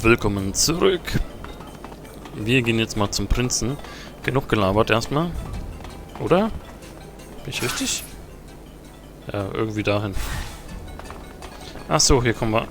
Willkommen zurück. Wir gehen jetzt mal zum Prinzen. Genug gelabert erstmal. Oder? Bin ich richtig? Ja, irgendwie dahin. Ach so, hier kommen wir.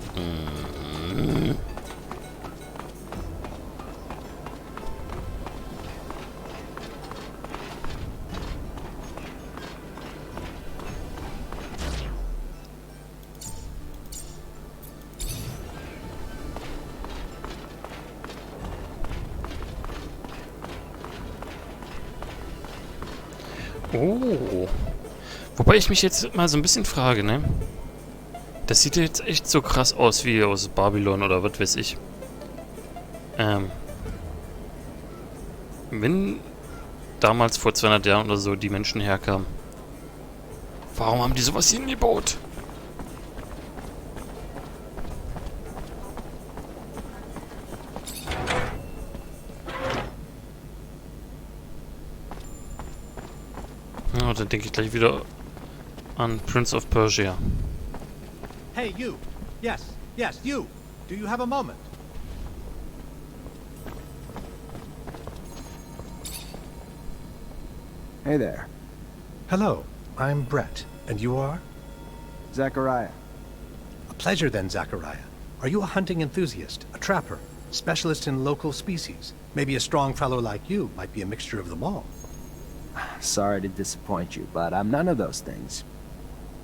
Oh. Wobei ich mich jetzt mal so ein bisschen frage, ne? Das sieht ja jetzt echt so krass aus wie aus Babylon oder was weiß ich. Wenn damals vor 200 Jahren oder so die Menschen herkamen, warum haben die sowas hier hingebaut? Ja, dann denke ich gleich wieder an Prince of Persia. Hey, you. Yes, you. Do you have a moment? Hey there. Hello, I'm Brett. And you are? Zachariah. A pleasure then, Zachariah. Are you a hunting enthusiast, a trapper, specialist in local species? Maybe a strong fellow like you might be a mixture of them all. Sorry to disappoint you, but I'm none of those things.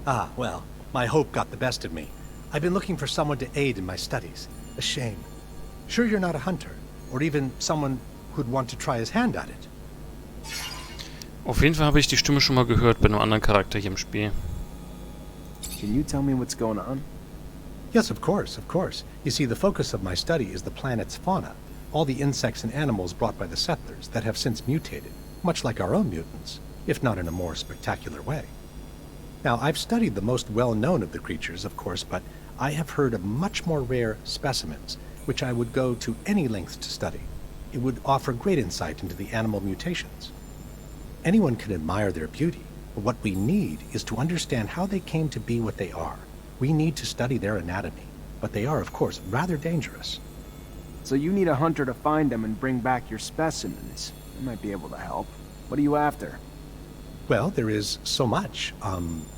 Ah, well, my hope got the best of me. I've been looking for someone to aid in my studies. A shame. Sure you're not a hunter, or even someone who'd want to try his hand at it. Auf jeden Fall habe ich die Stimme schon mal gehört bei einem anderen Charakter hier im Spiel. Can you tell me what's going on? Yes, of course, of course. You see, the focus of my study is the planet's fauna. All the insects and animals brought by the settlers that have since mutated, much like our own mutants, if not in a more spectacular way. Now, I've studied the most well-known of the creatures, of course, but I have heard of much more rare specimens, which I would go to any lengths to study. It would offer great insight into the animal mutations. Anyone can admire their beauty, but what we need is to understand how they came to be what they are. We need to study their anatomy, but they are, of course, rather dangerous. So you need a hunter to find them and bring back your specimens. I might be able to help. What are you after? Well, there is so much.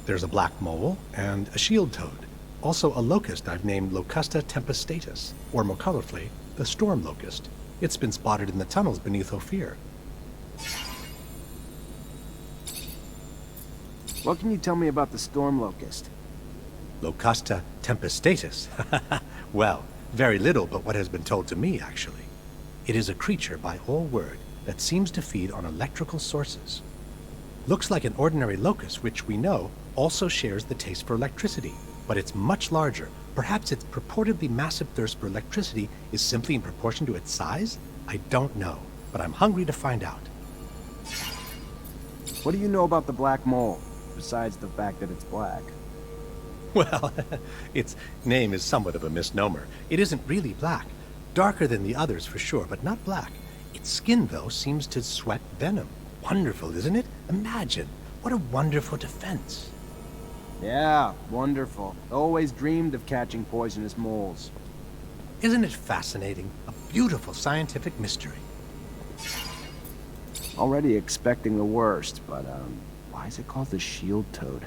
There's a black mole and a shield toad. Also a locust I've named Locusta tempestatus, or more colorfully, the storm locust. It's been spotted in the tunnels beneath Ophir. What can you tell me about the storm locust? Locusta tempestatus. Well, very little but what has been told to me, actually. It is a creature, by all word, that seems to feed on electrical sources. Looks like an ordinary locust, which we know also shares the taste for electricity, but it's much larger. Perhaps its purportedly massive thirst for electricity is simply in proportion to its size? I don't know, but I'm hungry to find out. What do you know about the black mole, besides the fact that it's black? Well, its name is somewhat of a misnomer. It isn't really black. Darker than the others for sure, but not black. Its skin, though, seems to sweat venom. Wonderful, isn't it? Imagine. What a wonderful defense. Yeah, wonderful. Always dreamed of catching poisonous moles. Isn't it fascinating? A beautiful scientific mystery. Already expecting the worst, but, why is it called the shield toad?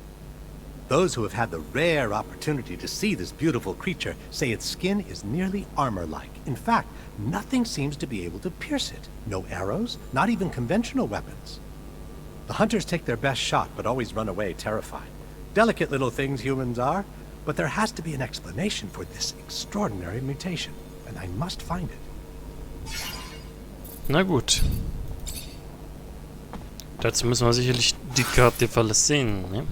Those who have had the rare opportunity to see this beautiful creature say its skin is nearly armor-like. In fact, nothing seems to be able to pierce it. No arrows, not even conventional weapons. The hunters take their best shot, but always run away terrified. Delicate little things humans are, but there has to be an explanation for this extraordinary mutation, and I must find it. Na gut. Dazu müssen wir sicherlich die Karte verlassen, ne?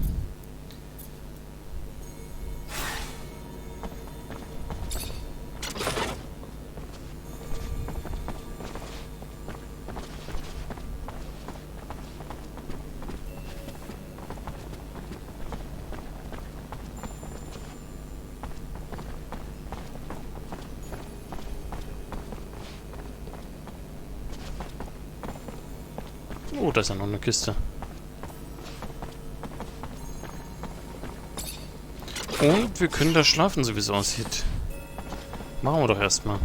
Oh, da ist ja noch eine Kiste. Und wir können da schlafen, so wie es aussieht. Machen wir doch erstmal.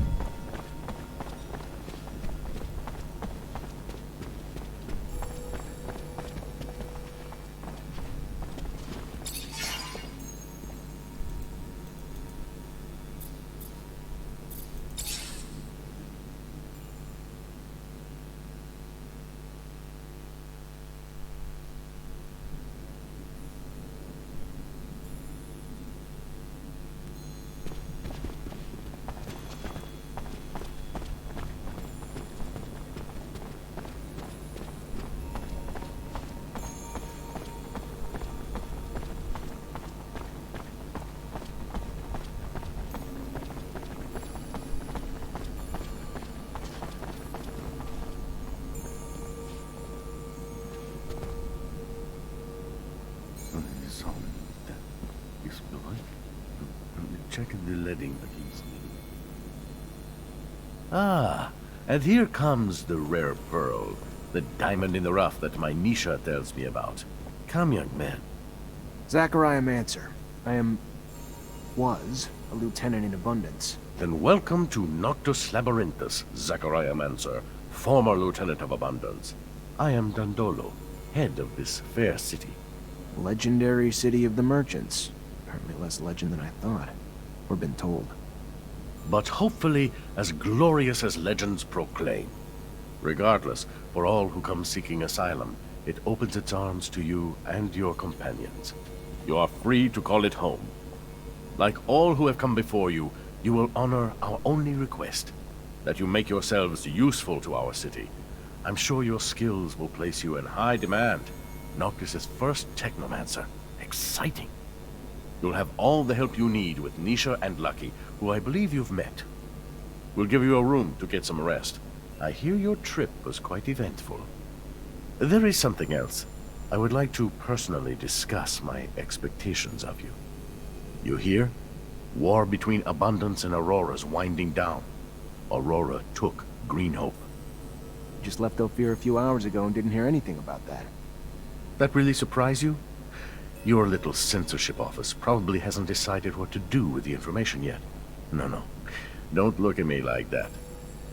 the letting that he's... Ah, and here comes the rare pearl, the diamond in the rough that my Nisha tells me about. Come, young man. Mancer. Was a lieutenant in Abundance. Then welcome to Noctus Labyrinthus, Mancer, former lieutenant of Abundance. I am Dandolo, head of this fair city. Legendary city of the merchants. Apparently less legend than I thought. Or been told. But hopefully as glorious as legends proclaim. Regardless, for all who come seeking asylum, it opens its arms to you and your companions. You are free to call it home. Like all who have come before you, you will honor our only request, that you make yourselves useful to our city. I'm sure your skills will place you in high demand. Noctis' first Technomancer. Exciting. You'll have all the help you need with Nisha and Lucky, who I believe you've met. We'll give you a room to get some rest. I hear your trip was quite eventful. There is something else. I would like to personally discuss my expectations of you. You hear? War between Abundance and Aurora's winding down. Aurora took Green Hope. Just left Ophir a few hours ago and didn't hear anything about that. That really surprise you? Your little censorship office probably hasn't decided what to do with the information yet. No. Don't look at me like that.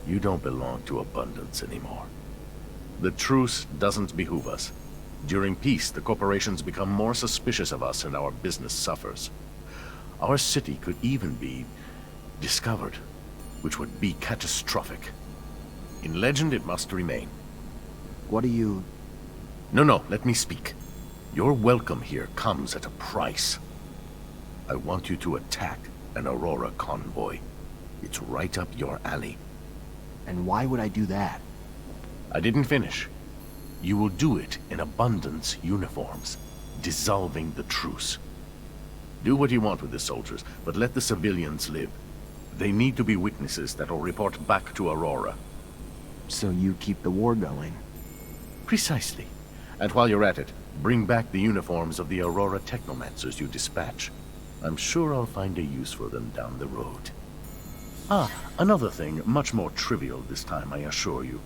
You don't belong to Abundance anymore. The truce doesn't behoove us. During peace, the corporations become more suspicious of us and our business suffers. Our city could even be discovered, which would be catastrophic. In legend, it must remain. What do you... No, let me speak. Your welcome here comes at a price. I want you to attack an Aurora convoy. It's right up your alley. And why would I do that? I didn't finish. You will do it in Abundance uniforms, dissolving the truce. Do what you want with the soldiers, but let the civilians live. They need to be witnesses that will report back to Aurora. So you keep the war going? Precisely. And while you're at it, bring back the uniforms of the Aurora Technomancers you dispatch. I'm sure I'll find a use for them down the road. Ah, another thing, much more trivial this time, I assure you.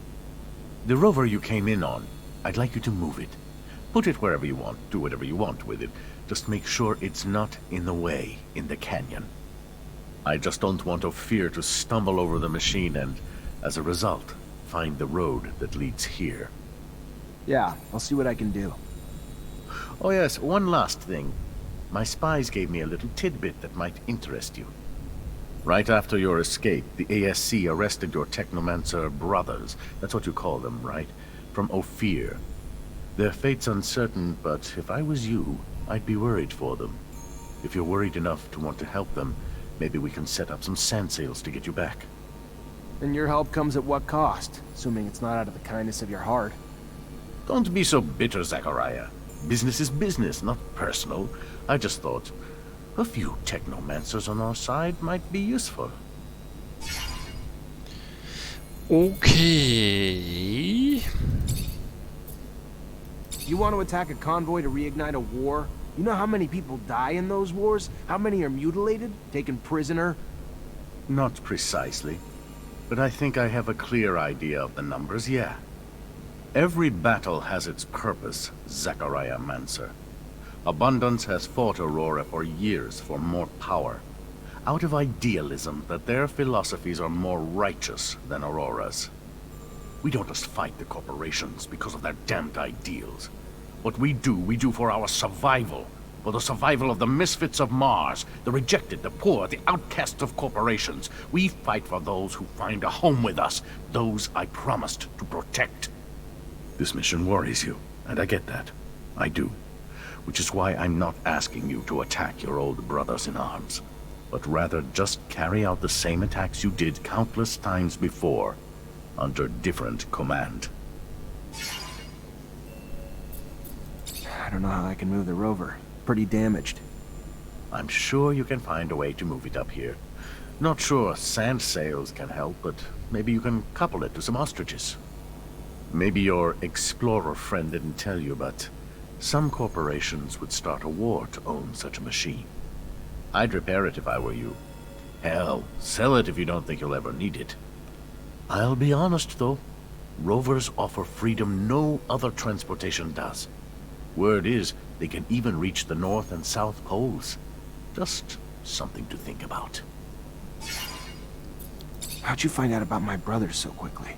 The rover you came in on, I'd like you to move it. Put it wherever you want, do whatever you want with it. Just make sure it's not in the way in the canyon. I just don't want Ophir to stumble over the machine and, as a result, find the road that leads here. Yeah, I'll see what I can do. Oh yes, one last thing. My spies gave me a little tidbit that might interest you. Right after your escape, the ASC arrested your Technomancer brothers. That's what you call them, right? From Ophir. Their fate's uncertain, but if I was you, I'd be worried for them. If you're worried enough to want to help them, maybe we can set up some sand sails to get you back. And your help comes at what cost? Assuming it's not out of the kindness of your heart. Don't be so bitter, Zachariah. Business is business, not personal. I just thought a few Technomancers on our side might be useful. Okay. You want to attack a convoy to reignite a war? You know how many people die in those wars? How many are mutilated? Taken prisoner? Not precisely, but I think I have a clear idea of the numbers, yeah. Every battle has its purpose, Mancer. Abundance has fought Aurora for years for more power, out of idealism that their philosophies are more righteous than Aurora's. We don't just fight the corporations because of their damned ideals. What we do for our survival, for the survival of the misfits of Mars, the rejected, the poor, the outcasts of corporations. We fight for those who find a home with us, those I promised to protect. This mission worries you, and I get that. I do. Which is why I'm not asking you to attack your old brothers in arms, but rather just carry out the same attacks you did countless times before, under different command. I don't know how I can move the rover. Pretty damaged. I'm sure you can find a way to move it up here. Not sure sand sails can help, but maybe you can couple it to some ostriches. Maybe your explorer friend didn't tell you, but some corporations would start a war to own such a machine. I'd repair it if I were you. Hell, sell it if you don't think you'll ever need it. I'll be honest, though. Rovers offer freedom no other transportation does. Word is, they can even reach the North and South Poles. Just something to think about. How'd you find out about my brother so quickly?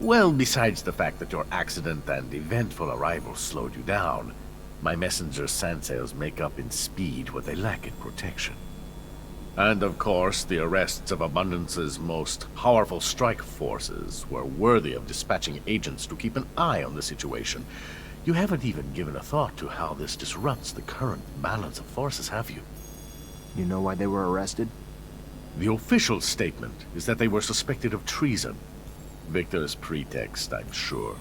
Well, besides the fact that your accident and eventful arrival slowed you down, my messenger sandsails make up in speed what they lack in protection. And of course, the arrests of Abundance's most powerful strike forces were worthy of dispatching agents to keep an eye on the situation. You haven't even given a thought to how this disrupts the current balance of forces, have you? You know why they were arrested? The official statement is that they were suspected of treason. Victor's pretext, I'm sure.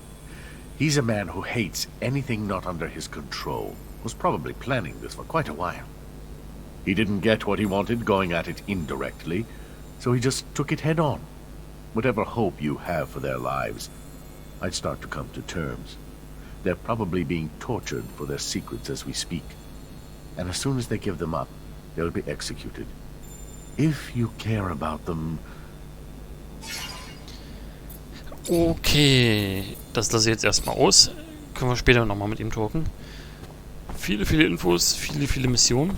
He's a man who hates anything not under his control. Was probably planning this for quite a while. He didn't get what he wanted going at it indirectly, so he just took it head on. Whatever hope you have for their lives, I'd start to come to terms. They're probably being tortured for their secrets as we speak. And as soon as they give them up, they'll be executed. If you care about them... Okay, das lasse ich jetzt erstmal aus. Können wir später nochmal mit ihm talken. Viele Infos, viele Missionen.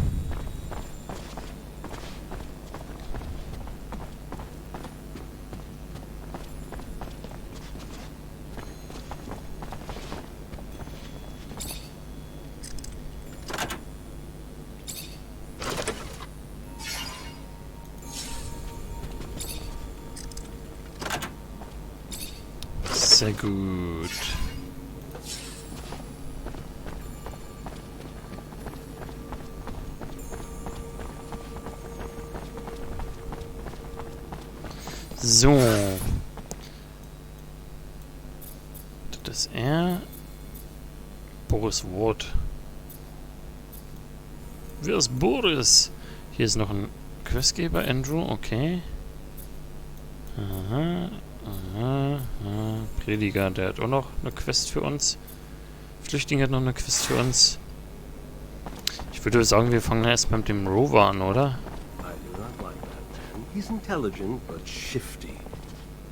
Sehr gut. So. Das ist er. Boris Ward. Wer ist Boris? Hier ist noch ein Questgeber, Andrew, okay. Aha. Prediger, der hat auch noch eine Quest für uns. Flüchtling hat noch eine Quest für uns. Ich würde sagen, wir fangen erst mit dem Rover an, oder? I do not like that man. He's intelligent, but shifty.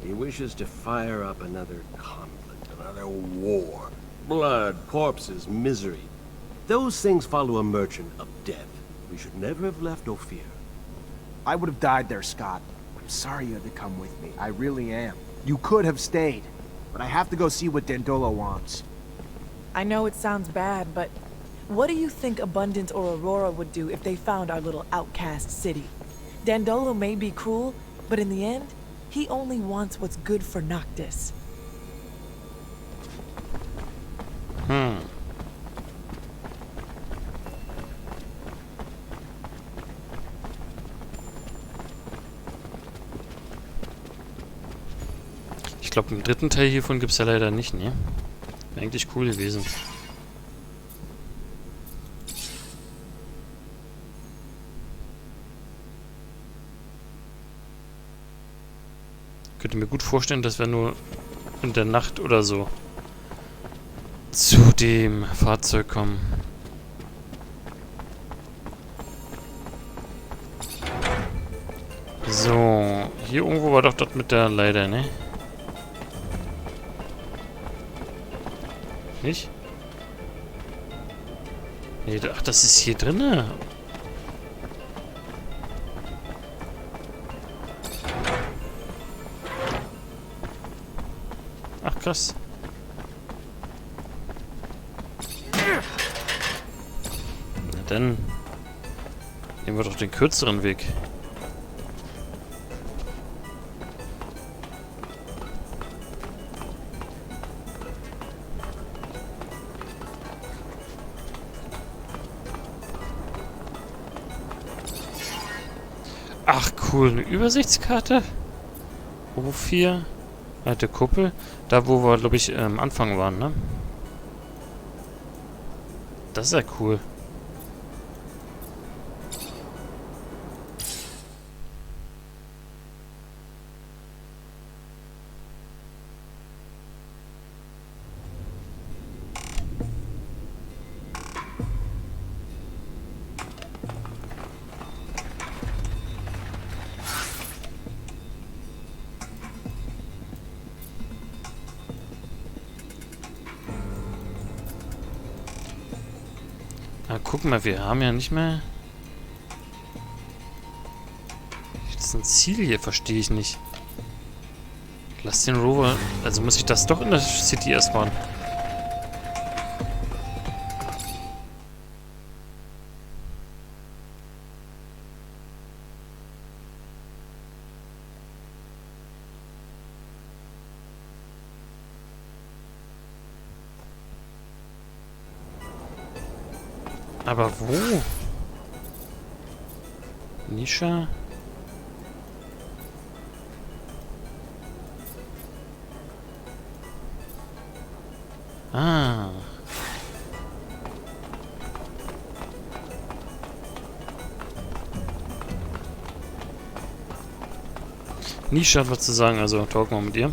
He wishes to fire up another conflict, another war. Blood, corpses, misery. Those things follow a merchant of death. We should never have left Ophir. I would have died there, Scott. I'm sorry you had to come with me. I really am. You could have stayed. But I have to go see what Dandolo wants. I know it sounds bad, but what do you think Abundance or Aurora would do if they found our little outcast city? Dandolo may be cruel, but in the end, he only wants what's good for Noctis. Ich glaube, im dritten Teil hiervon gibt es ja leider nicht, ne? Wäre eigentlich cool gewesen. Ich könnte mir gut vorstellen, dass wir nur in der Nacht oder so zu dem Fahrzeug kommen. So, hier irgendwo war doch das mit der Leiter, ne? Nicht? Nee, ach, das ist hier drinne. Ach, krass. Na dann nehmen wir doch den kürzeren Weg. Ach cool, eine Übersichtskarte. O4. Alte Kuppel. Da wo wir, glaube ich, am Anfang waren, ne? Das ist ja cool. Guck mal, wir haben ja nicht mehr... Das ist ein Ziel hier, verstehe ich nicht. Lass den Rover... Also muss ich das doch in der City erst machen. Aber wo? Nisha? Ah. Nisha hat was zu sagen, also talk mal mit ihr.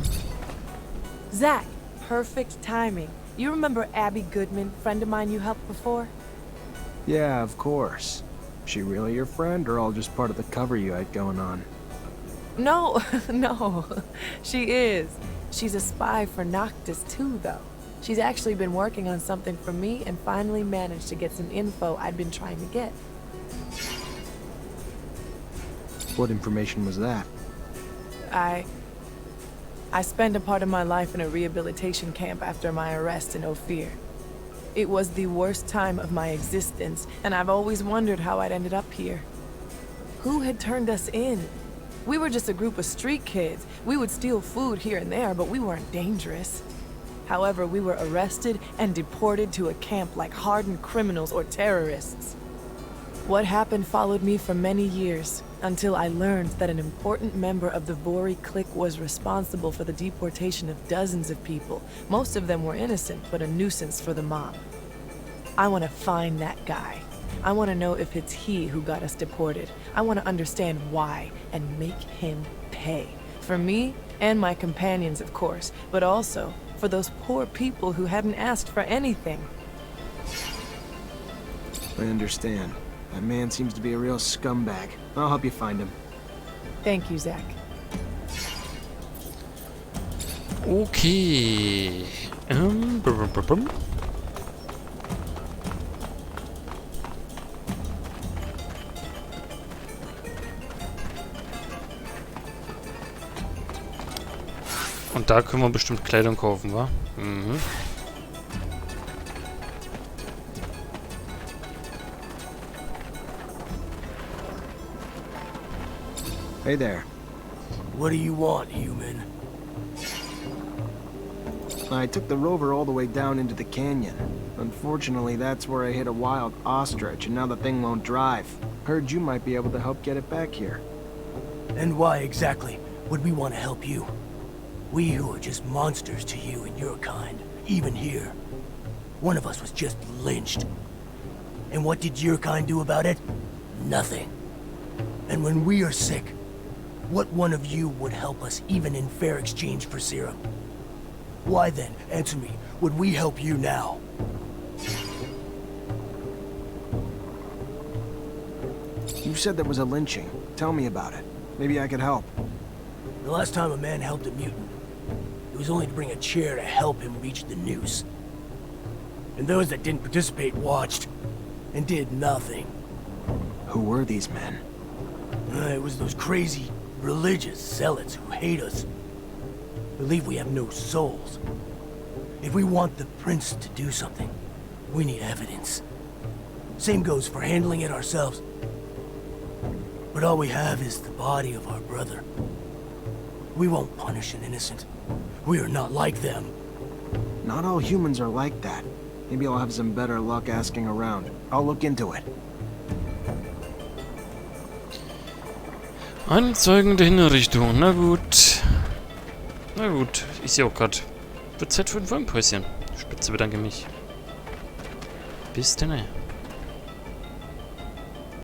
Zach, perfect timing. You remember Abby Goodman, friend of mine you helped before? Yeah, of course. She really your friend, or all just part of the cover you had going on? No, no. She is. She's a spy for Noctis too, though. She's actually been working on something for me and finally managed to get some info I'd been trying to get. What information was that? I spent a part of my life in a rehabilitation camp after my arrest in Ophir. It was the worst time of my existence, and I've always wondered how I'd ended up here. Who had turned us in? We were just a group of street kids. We would steal food here and there, but we weren't dangerous. However, we were arrested and deported to a camp like hardened criminals or terrorists. What happened followed me for many years, until I learned that an important member of the Vori clique was responsible for the deportation of dozens of people. Most of them were innocent, but a nuisance for the mob. I want to find that guy. I want to know if it's he who got us deported. I want to understand why, and make him pay. For me, and my companions, of course, but also for those poor people who hadn't asked for anything. I understand. That man seems to be a real scumbag. I'll help you find him. Thank you, Zach. Okay. Und da können wir bestimmt Kleidung kaufen, wa? Mhm. Hey there. What do you want, human? I took the rover all the way down into the canyon. Unfortunately, that's where I hit a wild ostrich, and now the thing won't drive. Heard you might be able to help get it back here. And why exactly would we want to help you? We who are just monsters to you and your kind, even here. One of us was just lynched. And what did your kind do about it? Nothing. And when we are sick, what one of you would help us even in fair exchange for serum? Why then, answer me, would we help you now? You said there was a lynching. Tell me about it. Maybe I could help. The last time a man helped a mutant, it was only to bring a chair to help him reach the noose. And those that didn't participate watched, and did nothing. Who were these men? It was those crazy, religious zealots who hate us. Believe we have no souls. If we want the prince to do something, we need evidence. Same goes for handling it ourselves. But all we have is the body of our brother. We won't punish an innocent. We are not like them. Not all humans are like that. Maybe I'll have some better luck asking around. I'll look into it. Anzeigen der Hinrichtung. Na gut. Na gut. Ich sehe auch gerade. Wird Zeit für ein Wurmpäuschen. Spitze, bedanke mich. Bis dann.